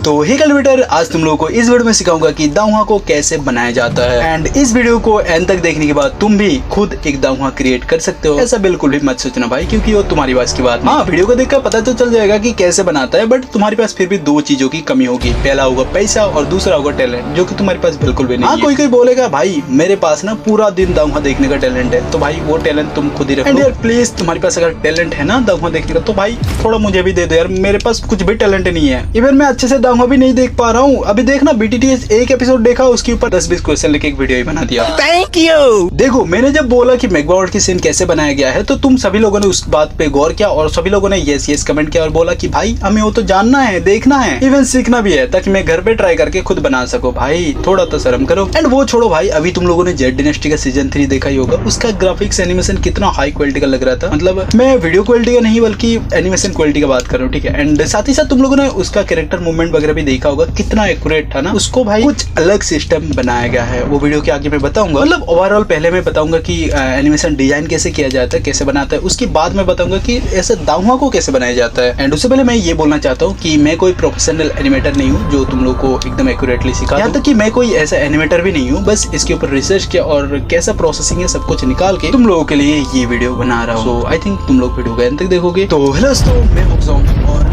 तो हे कल्टिवेटर, आज तुम लोगों को इस वीडियो में सिखाऊंगा कि दाउहा को कैसे बनाया जाता है। एंड इस वीडियो को एंड तक देखने के बाद तुम भी खुद एक दाउहा क्रिएट कर सकते हो। ऐसा बिल्कुल भी मत सोचना भाई, क्योंकि वो तुम्हारी पास की बात नहीं। हाँ, वीडियो को देखकर पता तो चल जाएगा कि कैसे बनाता है, बट तुम्हारे पास फिर भी दो चीजों की कमी होगी। पहला होगा पैसा और दूसरा होगा टैलेंट, जो कि तुम्हारे पास बिल्कुल भी नहीं है। कोई कोई बोलेगा भाई मेरे पास ना पूरा दिन दाउहा देखने का टैलेंट है, तो भाई वो टैलेंट तुम खुद ही रखो। एंड यार प्लीज, तुम्हारे पास अगर टैलेंट है ना दाउहा देखने का, तो भाई थोड़ा मुझे भी दे दो यार। मेरे पास कुछ भी टैलेंट नहीं है, इवन मैं अच्छे से दाउहा भी नहीं देख पा रहा हूँ। अभी देखना, BTTS एक एपिसोड देखा, उसके ऊपर 10-20 क्वेश्चन लेके एक वीडियो ही बना दिया। Thank you. देखो, मैंने जब बोला कि मेगावाट की सीन कैसे बनाया गया है, तो तुम सभी लोगों ने उस बात पे गौर किया और सभी लोगों ने यस यस कमेंट किया और बोला कि भाई हमें वो तो जानना है, देखना है, इवन सीखना भी है, ताकि मैं घर पे ट्राई करके खुद बना सकूं। भाई थोड़ा तो शर्म करो। एंड वो छोड़ो भाई, अभी तुम लोगों ने जेड डायनेस्टी का सीजन 3 देखा ही होगा। उसका ग्राफिक्स एनिमेशन कितना हाई क्वालिटी का लग रहा था। मतलब मैं वीडियो क्वालिटी का नहीं बल्कि एनिमेशन क्वालिटी का बात कर रहा हूँ, ठीक है। एंड साथ ही साथ तुम लोगों ने उसका कैरेक्टर मूवमेंट वगैरह भी देखा होगा, कितना एक्यूरेट था ना। उसको भाई कुछ अलग सिस्टम बनाया गया है, वो वीडियो के आगे मैं बताऊंगा। मतलब ओवरऑल पहले मैं बताऊंगा कि एनिमेशन डिजाइन कैसे किया जाता है, कैसे बनाता है। उसके बाद मैं बताऊंगा कि ऐसे दाउहा को कैसे बनाया जाता है। एंड उससे पहले मैं ये बोलना चाहता हूँ कि मैं कोई प्रोफेशनल एनिमेटर नहीं हूँ जो तुम लोग को एकदम एक्यूरेटली सिखा। यहाँ तक कि मैं कोई ऐसा एनिमेटर भी नहीं हूँ, बस इसके ऊपर रिसर्च किया और कैसा प्रोसेसिंग है सब कुछ निकाल के तुम लोगों के लिए ये वीडियो बना रहा हूँ। सो आई थिंक तुम लोग वीडियो को एंड तक देखोगे। तो हेलो दोस्तों, मैं हूँ और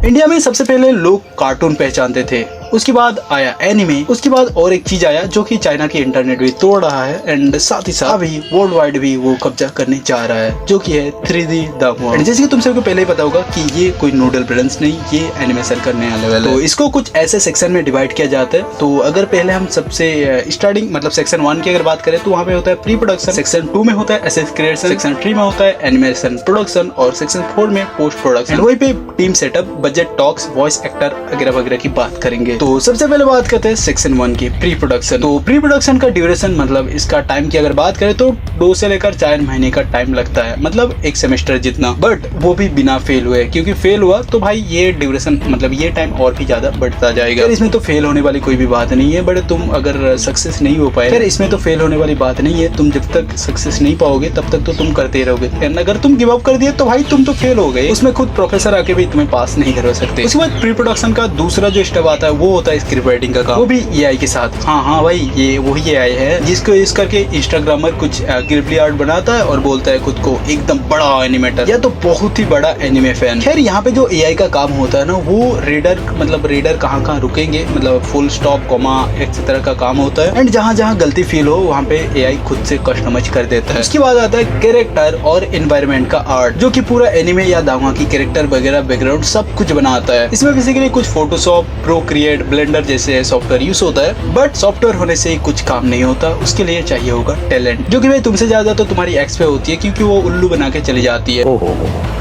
इंडिया में सबसे पहले लोग कार्टून पहचानते थे, उसके बाद आया एनिमे, उसके बाद और एक चीज आया जो कि चाइना की इंटरनेट भी तोड़ रहा है। एंड साथ ही साथ अभी वर्ल्ड वाइड भी वो कब्जा करने जा रहा है, जो कि है 3D दाउहा। जैसे कि तुम सबको पहले ही पता होगा कि ये कोई नूडल ब्रांड्स नहीं, ये एनिमेशन का नया लेवल है। तो इसको कुछ ऐसे सेक्शन में डिवाइड किया जाता है। तो अगर पहले हम सबसे स्टार्टिंग मतलब सेक्शन 1 की अगर बात करें, तो वहाँ पे होता है प्री प्रोडक्शन, सेक्शन 2 में होता है एसेट क्रिएशन, सेक्शन 3 में होता है एनिमेशन प्रोडक्शन और सेक्शन 4 में पोस्ट प्रोडक्शन। वहीं पे team setup, budget talks, voice actor वगैरह वगैरह की बात करेंगे। तो सबसे पहले बात करते हैं सेक्शन 1 की, प्री प्रोडक्शन। तो प्री प्रोडक्शन का ड्यूरेशन मतलब इसका टाइम की अगर बात करें तो 2 से लेकर 4 महीने का टाइम लगता है, मतलब एक सेमेस्टर जितना। बट वो भी बिना फेल हुए, क्योंकि फेल हुआ तो भाई ये ड्यूरेशन मतलब ये टाइम और भी ज्यादा बढ़ता जाएगा। फिर इसमें तो फेल होने वाली कोई भी बात नहीं है, बट तुम अगर सक्सेस नहीं हो पाए, फिर इसमें तो फेल होने वाली बात नहीं है। तुम जब तक सक्सेस नहीं पाओगे तब तक तो तुम करते रहोगे। अगर तुम गिव अप कर दिए तो भाई तुम तो फेल हो गए। उसमें खुद प्रोफेसर आके भी तुम्हें पास नहीं करवा सकते। उसके बाद प्री प्रोडक्शन का दूसरा जो स्टेप आता है वो होता है स्क्रिप्ट राइटिंग का काम, वो भी AI के साथ। हाँ भाई, ये वही AI है जिसको यूज करके इंस्टाग्रामर कुछ गिरबली आर्ट बनाता है और बोलता है खुद को एकदम बड़ा एनिमेटर या तो बहुत ही बड़ा एनिमे फैन। खैर यहाँ पे जो AI का काम होता है ना, वो रीडर कहाँ रुकेंगे, मतलब फुल स्टॉप कॉमा एक्सेट्रा का काम होता है। एंड जहाँ जहाँ गलती फील हो वहाँ पे AI खुद से कस्टमाइज कर देता है। उसके बाद आता है कैरेक्टर और एनवायरमेंट का आर्ट, जो कि पूरा एनिमे या दाउहा की कैरेक्टर वगैरह बैकग्राउंड सब कुछ बनाता है। इसमें बेसिकली कुछ फोटोशॉप, प्रोक्रिएट, ब्लेंडर जैसे सॉफ्टवेयर यूज होता है, बट सॉफ्टवेयर होने से कुछ काम नहीं होता। उसके लिए चाहिए होगा टैलेंट, जो कि भाई तुमसे ज्यादा तो तुम्हारी एक्स पे होती है, क्योंकि वो उल्लू बना के चली जाती है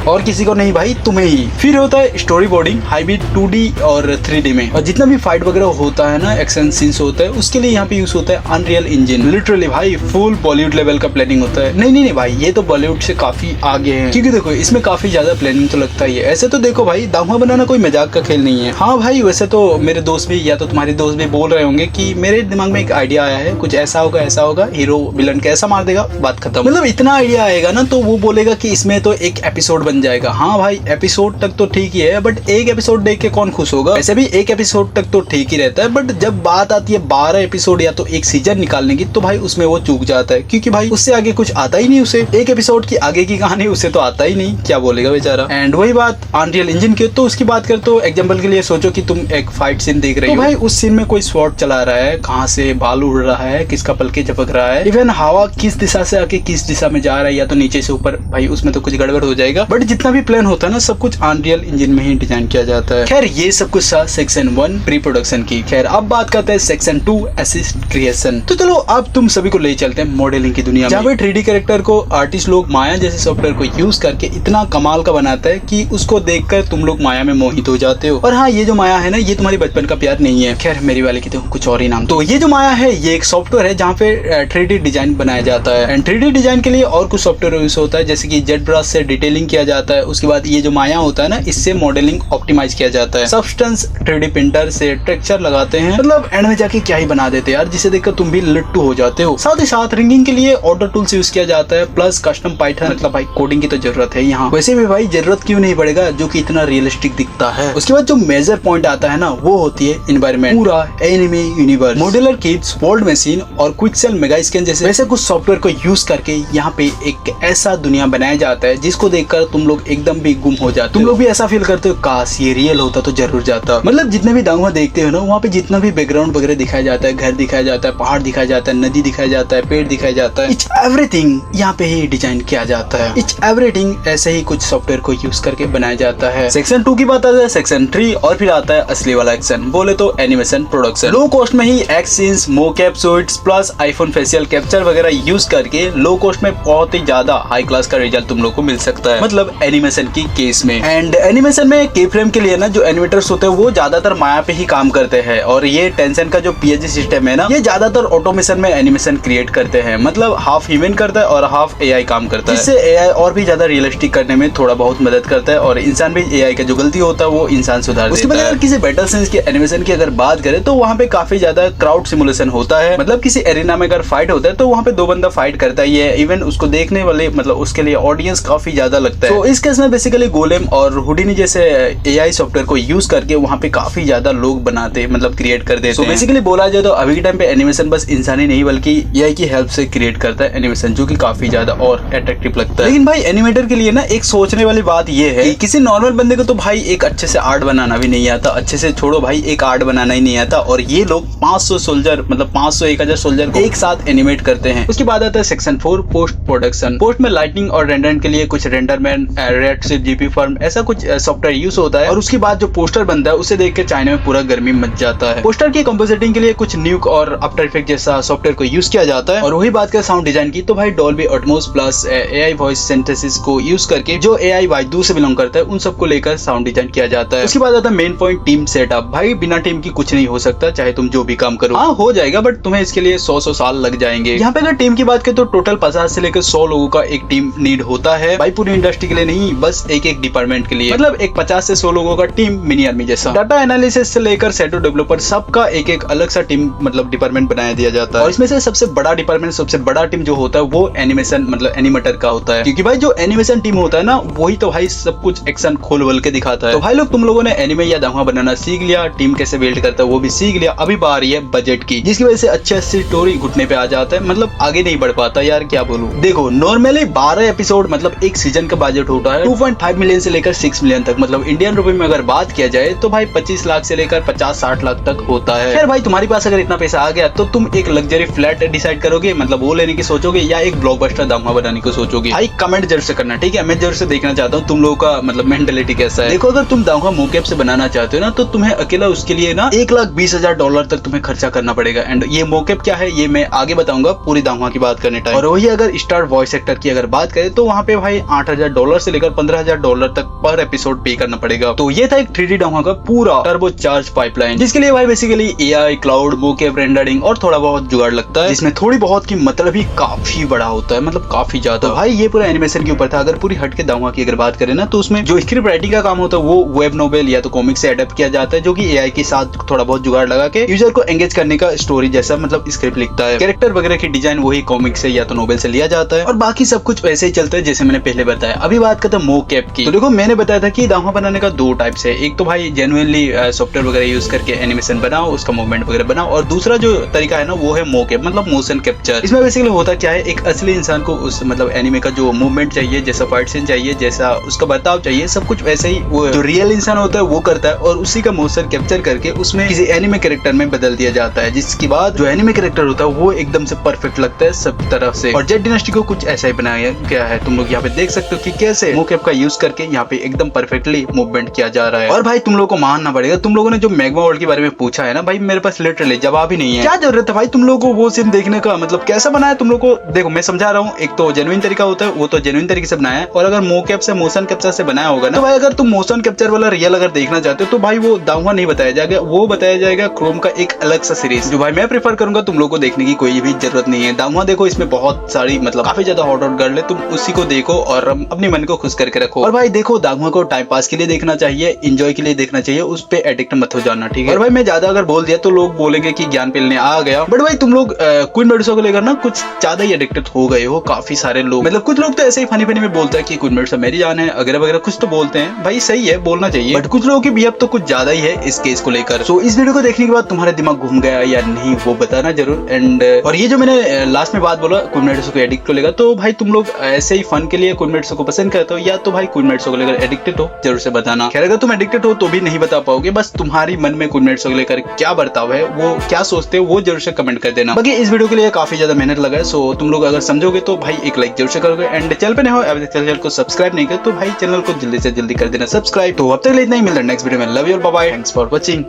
और किसी को नहीं भाई, तुम्हें ही। फिर होता है स्टोरी बोर्डिंग, हाइब्रिड 2D और 3D में। और जितना भी फाइट वगैरह होता है ना, एक्शन सीन्स होता है, उसके लिए यहाँ पे यूज होता है अनरियल इंजन। लिटरली भाई फुल बॉलीवुड लेवल का प्लानिंग होता है। नहीं भाई, ये तो बॉलीवुड से काफी आगे है, क्योंकि देखो इसमें काफी ज्यादा प्लानिंग तो लगता ही है। ऐसे तो देखो भाई, दाउहा बनाना कोई मजाक का खेल नहीं है। हाँ भाई, वैसे तो मेरे दोस्त भी या तो तुम्हारे दोस्त भी बोल रहे होंगे कि मेरे दिमाग में एक आइडिया आया है, कुछ ऐसा होगा, हीरो विलन कैसा मार देगा, बात खत्म। मतलब इतना आइडिया आएगा ना, तो वो बोलेगा कि इसमें तो एक एपिसोड बन जाएगा। हाँ भाई, एपिसोड तक तो ठीक ही है, बट एक एपिसोड देख के कौन खुश होगा। वैसे भी एक एपिसोड तक तो ठीक ही रहता है, बट जब बात आती है 12 एपिसोड या तो एक सीजन निकालने की, तो भाई उसमें वो चूक जाता है, क्योंकि भाई उससे आगे कुछ आता ही नहीं उसे। एक एपिसोड की आगे की कहानी उसे तो आता ही नहीं, क्या बोलेगा बेचारा। एंड वही बात अनरियल इंजन की, तो उसकी बात कर, तो एग्जाम्पल के लिए सोचो कि तुम एक फाइट सीन देख रहे हो, तो भाई उस सीन में कोई स्वॉर्ड चला रहा है, कहाँ से बाल उड़ रहा है, किसका पलके झपक रहा है, इवन हवा किस दिशा से आके किस दिशा में जा रहा है, या तो नीचे से ऊपर, भाई उसमें तो कुछ गड़बड़ हो जाएगा। बट जितना भी प्लान होता है ना, सब कुछ अनरियल इंजन में ही डिजाइन किया जाता है। खैर ये सब कुछ था सेक्शन 1 प्री प्रोडक्शन की। खैर अब बात करते हैं सेक्शन 2 असिस्ट क्रिएशन। तो चलो अब तुम सभी को ले चलते हैं मॉडलिंग की दुनिया में, जहाँ पे 3D कैरेक्टर को आर्टिस्ट लोग माया जैसे सॉफ्टवेयर को यूज करके इतना कमाल का बनाता है कि उसको देखकर तुम लोग माया में मोहित हो जाते हो। और हाँ, ये जो माया है ना, ये तुम्हारी बचपन बचपन का प्यार नहीं है। खैर मेरी वाले की तो कुछ और ही नाम। तो ये जो माया है ये एक सॉफ्टवेयर है जहाँ पे 3D डिजाइन बनाया जाता है। एंड 3D डिजाइन के लिए और कुछ सॉफ्टवेयर यूज होता है, जैसे कि जेट ब्रश से डिटेलिंग किया जाता है। उसके बाद ये जो माया होता है ना, इससे मॉडलिंग ऑप्टिमाइज किया जाता है। सब्सटेंस 3D प्रिंटर से टेक्सचर लगाते हैं। मतलब एंड में जाके क्या ही बना देते हैं यार, जिसे देखकर तुम भी लट्टू हो जाते हो। साथ ही साथ रिंगिंग के लिए ऑटो टूल्स यूज किया जाता है, प्लस कस्टम पाइथन। मतलब भाई कोडिंग की तो जरूरत है यहाँ। वैसे भी भाई जरूरत क्यों नहीं पड़ेगा, जो कि इतना रियलिस्टिक दिखता है। उसके बाद जो मेजर पॉइंट आता है ना, वो होती है एनवायरमेंट, पूरा anime universe, modular kits, world machine और क्विकसेल मेगा स्कैन जैसे वैसे कुछ सॉफ्टवेयर को यूज करके यहाँ पे एक ऐसा दुनिया बनाया जाता है जिसको देखकर तुम लोग एकदम भी गुम हो जाते। तुम लोग भी ऐसा फील करते हो काश ये रियल होता तो जरूर जाता। मतलब जितने भी दांगुआ देखते हो ना, वहाँ पे जितना भी बैकग्राउंड वगैरह दिखाया जाता है, घर दिखाया जाता है, पहाड़ दिखाया जाता है, नदी दिखाया जाता है, पेड़ दिखाया जाता है, इच एवरीथिंग यहाँ पे ही डिजाइन किया जाता है। इच एवरीथिंग ऐसे ही कुछ सॉफ्टवेयर को यूज करके बनाया जाता है। सेक्शन 2 की बात आता है, सेक्शन 3 और फिर आता है असली वाला एक्शन, बोले तो एनिमेशन प्रोडक्शन। लो कॉस्ट में ही X scenes, mocap suits plus iPhone facial capture वगैरह यूज करके लो कॉस्ट में बहुत ही ज्यादा हाई क्लास का रिजल्ट तुम लोग को मिल सकता है, मतलब एनिमेशन की केस में। एंड एनिमेशन में की फ्रेम के लिए ना जो एनिमेटर्स होते हैं वो ज्यादातर माया पे ही काम करते हैं, और ये टेंशन का जो पीएचडी सिस्टम है ना, ये ज्यादातर ऑटोमेशन में एनिमेशन क्रिएट करते हैं। मतलब हाफ ह्यूमन करता है और हाफ एआई काम करता है, जिससे एआई और भी ज्यादा रियलिस्टिक करने में थोड़ा बहुत मदद करता है, और इंसान भी एआई का जो गलती होता है वो इंसान सुधार देता है। किसी बैटल सीन्स की एनिमेशन की अगर बात करें तो वहाँ पे काफी ज्यादा क्राउड सिमुलेशन होता है। मतलब किसी एरिना में अगर फाइट होता है तो वहाँ पे 2 बंदा फाइट करता ही है, इवन उसको देखने वाले मतलब उसके लिए ऑडियंस काफी ज्यादा लगता है। तो इस केस में बेसिकली गोलेम और हुडिनी जैसे एआई सॉफ्टवेयर को यूज करके वहाँ पे काफी ज्यादा लोग बनाते मतलब क्रिएट कर देते हैं। बेसिकली बोला जाए तो अभी के टाइम पे एनिमेशन बस इंसान ही नहीं बल्कि एआई की हेल्प से क्रिएट करता है एनिमेशन, जो कि काफी ज्यादा और अट्रैक्टिव लगता है। लेकिन भाई एनिमेटर के लिए ना एक सोचने वाली बात ये है कि किसी नॉर्मल बंदे को तो भाई एक अच्छे से आर्ट बनाना भी नहीं आता, अच्छे से छोड़ो भाई एक आर्ट बनाना ही नहीं आता, और ये लोग 500 सोल्जर मतलब 500-1000 सोल्जर को एक साथ एनिमेट करते हैं। उसके बाद आता है सेक्शन 4 पोस्ट प्रोडक्शन। पोस्ट में लाइटनिंग और रेंडरिंग के लिए कुछ रेंडरमैन, रेडशिफ्ट, जीपी फर्म ऐसा कुछ सॉफ्टवेयर यूज होता है, और उसके बाद जो पोस्टर बनता है उसे देख के चाइना में पूरा गर्मी मच जाता है। पोस्टर की कंपोजिटिंग के लिए कुछ न्यूक और आफ्टर इफेक्ट जैसा सॉफ्टवेयर को यूज किया जाता है। और वही बात कर साउंड डिजाइन की तो भाई Dolby Atmos plus AI voice synthesis को यूज करके जो एआई वाइदू से बिलोंग करता है उन सबको लेकर साउंड डिजाइन किया जाता है। उसके बाद आता है मेन पॉइंट टीम सेटअप। भाई बिना टीम की कुछ नहीं हो सकता, चाहे तुम जो भी काम करो। हाँ हो जाएगा बट तुम्हें इसके लिए 100 साल लग जाएंगे। यहाँ पे अगर टीम की बात करें तो टोटल 50 से लेकर 100 लोगों का एक टीम नीड होता है भाई, पूरी इंडस्ट्री के लिए नहीं, बस एक एक डिपार्टमेंट के लिए। मतलब एक 50 से 100 लोगों का टीम मिनी आर्मी जैसा। डाटा एनालिसिस से लेकर शैडो डेवलपर सबका एक एक अलग सा टीम मतलब डिपार्टमेंट बनाया दिया जाता है, और इसमें से सबसे बड़ा डिपार्टमेंट सबसे बड़ा टीम जो होता है वो एनिमेशन मतलब एनिमेटर का होता है, क्योंकि भाई जो एनिमेशन टीम होता है ना वही तो भाई सब कुछ एक्शन खोल बोल के दिखाता है। तो भाई लोग तुम लोगों ने एनिमे या दांगुआ बनाना सीख लिया, टीम कैसे बिल्ड करता है वो भी सीख लिया, अभी बात आ रही है बजट की, जिसकी वजह से अच्छी स्टोरी घुटने पे आ जाता है, मतलब आगे नहीं बढ़ पाता यार, क्या बोलूं। देखो नॉर्मली 12 एपिसोड मतलब एक सीजन का बजट होता है 2.5 मिलियन से लेकर 6 मिलियन तक, मतलब इंडियन रुपए में अगर बात किया जाए तो भाई 25 लाख से लेकर 50-60 लाख तक होता है। खैर भाई तुम्हारे पास अगर इतना पैसा आ गया तो तुम एक लग्जरी फ्लैट डिसाइड करोगे, मतलब वो लेने की सोचोगे, या एक ब्लॉकबस्टर दांगुआ बनाने को सोचोगे। भाई कमेंट जरूर से करना, ठीक है? मैं जरूर से देखना चाहता हूँ तुम लोगों का मतलब मेंटालिटी कैसा है। देखो अगर तुम दांगुआ मोकेप से बनाना चाहते हो ना तो तुम्हें अकेला उसके लिए ना $1,20,000 तक तुम्हें खर्चा करना पड़ेगा। एंड ये मोकेप क्या है ये मैं आगे बताऊंगा पूरी दांगुआ की बात करने टाइम। और वही अगर स्टार वॉइस एक्टर की अगर बात करें तो वहाँ पे भाई $8,000 से लेकर $15,000 तक पर एपिसोड पे करना पड़ेगा। तो ये था एक 3D दांगुआ का पूरा टर्बो चार्ज पाइपलाइन, जिसके लिए भाई बेसिकली एआई, क्लाउड, मोकेप, रेंडरिंग और थोड़ा बहुत जुगाड़ लगता है, जिसमें थोड़ी बहुत की मतलब ही काफी बड़ा होता है, मतलब काफी ज्यादा। तो भाई ये पूरा एनिमेशन के ऊपर था। अगर पूरी हट के दांगुआ की अगर बात करें ना तो उसमें जो स्क्रिप्ट राइटिंग का काम होता है वो वेब नोवेल या तो कॉमिक से अडेप्ट किया जाता है, जो कि एआई के साथ थोड़ा बहुत जुगाड़ लगा के यूजर को एंगेज करने का स्टोरी जैसा मतलब स्क्रिप्ट लिखता है। कैरेक्टर वगैरह की डिजाइन वही कॉमिक से या तो नोवेल से लिया जाता है, और बाकी सब कुछ वैसे ही चलता है जैसे मैंने पहले बताया। अभी बात करते हैं मोकेप की। तो देखो मैंने बताया था कि दांगुआ बनाने का 2 टाइप्स है, एक तो भाई जेन्युइनली सॉफ्टवेयर वगैरह यूज करके एनिमेशन बनाओ, उसका मूवमेंट वगैरह बनाओ, और दूसरा जो तरीका है ना वो है मोकेप मतलब मोशन कैप्चर। इसमें बेसिकली होता क्या है, एक असली इंसान को उस मतलब एनिमे का जो मूवमेंट चाहिए, जैसा फाइट सीन चाहिए, जैसा उसका बर्ताव चाहिए, सब कुछ वैसे ही वो जो रियल इंसान होता है वो करता है, और उसी का मोशन कैप्चर करके उसमें किसी एनिमे कैरेक्टर में बदल दिया जाता है, जिसके बाद जो एनिमे कैरेक्टर होता है वो एकदम से परफेक्ट लगता है सब तरफ से। और जेट डायनेस्टी को कुछ ऐसा ही बनाया गया है, तुम लोग यहाँ पे देख सकते हो कि कैसे मोकेप का यूज करके यहाँ पे एकदम परफेक्टली मूवमेंट किया जा रहा है। और भाई तुम लोगों को मानना पड़ेगा, तुम लोगों ने जो मैग्मा वर्ल्ड के बारे में पूछा है ना भाई, मेरे पास लिटरली जवाब ही नहीं है। क्या जरूरत है भाई तुम लोगों को वो सीन देखने का, मतलब कैसा बनाया तुम लोग को। देखो मैं समझा रहा हूँ, एक तो जेन्युइन तरीका होता है, वो तो जेन्युइन तरीके से बनाया है, और अगर मोकेप से मोशन कैप्चर से बनाया होगा ना तो भाई अगर तुम मोशन कैप्चर वाला रियल अगर देखना चाहते हो तो भाई वो दांगुआ नहीं बताया जाएगा, वो बताया जाएगा क्रोम का एक अलग सा सीरीज, जो भाई मैं प्रेफर करूंगा तुम लोगों को देखने की कोई भी जरूरत नहीं है। दामुआ देखो, इसमें बहुत सारी मतलब काफी ज्यादा हॉट हॉट गर्ल है, तुम उसी को देखो और अपने मन को खुश करके रखो। और भाई देखो, दामुआ को टाइम पास के लिए देखना चाहिए, इंजॉय के लिए देखना चाहिए, उस पे एडिक्ट मत हो जाना, ठीक है। और भाई मैं ज्यादा अगर बोल दिया तो लोग बोलेंगे कि ज्ञान पेलने आ गया, बट भाई तुम लोग क्वीन मेडुसा को लेकर ना कुछ ज्यादा ही एडिक्टेड हो गए हो। काफी सारे लोग, मतलब कुछ लोग तो ऐसे ही फनी फनी में बोलते हैं कि क्वीन मेडुसा मेरी जान है वगैरह वगैरह, कुछ तो बोलते हैं। भाई सही है, बोलना चाहिए, बट कुछ लोगों की बिहेव तो कुछ ज्यादा ही है इस केस को लेकर। सो इस वीडियो को देखने के बाद तुम्हारा दिमाग घूम गया या नहीं वो बताना जरूर। एंड और ये जो मैंने लास्ट में बात बोला क्वीन मेडुसा को एडिक्ट को लेकर, तो भाई तुम लोग ऐसे ही फन के लिए क्वीन मेडुसा को पसंद करते हो या तो भाई क्वीन मेडुसा को लेकर एडिक्टेड हो, जरूर से बताना। खैर अगर तुम एडिक्टेड हो तो भी नहीं बता पाओगे, बस तुम्हारी मन में क्वीन मेडुसा को लेकर क्या बर्ताव है, वो क्या सोचते हो, वो जरूर से कमेंट कर देना। बाकी इस वीडियो के लिए काफी ज्यादा मेहनत लगा है, सो तुम लोग अगर समझोगे तो भाई एक लाइक जरूर से करोगे। एंड चैनल पे नहीं हो अभी तक चैनल को सब्सक्राइब नहीं कर तो भाई चैनल को जल्दी से जल्दी कर देना सब्सक्राइब। तो अब तक इतना ही, मिलता है नेक्स्ट वीडियो में। लव यू और bye bye, thanks for watching.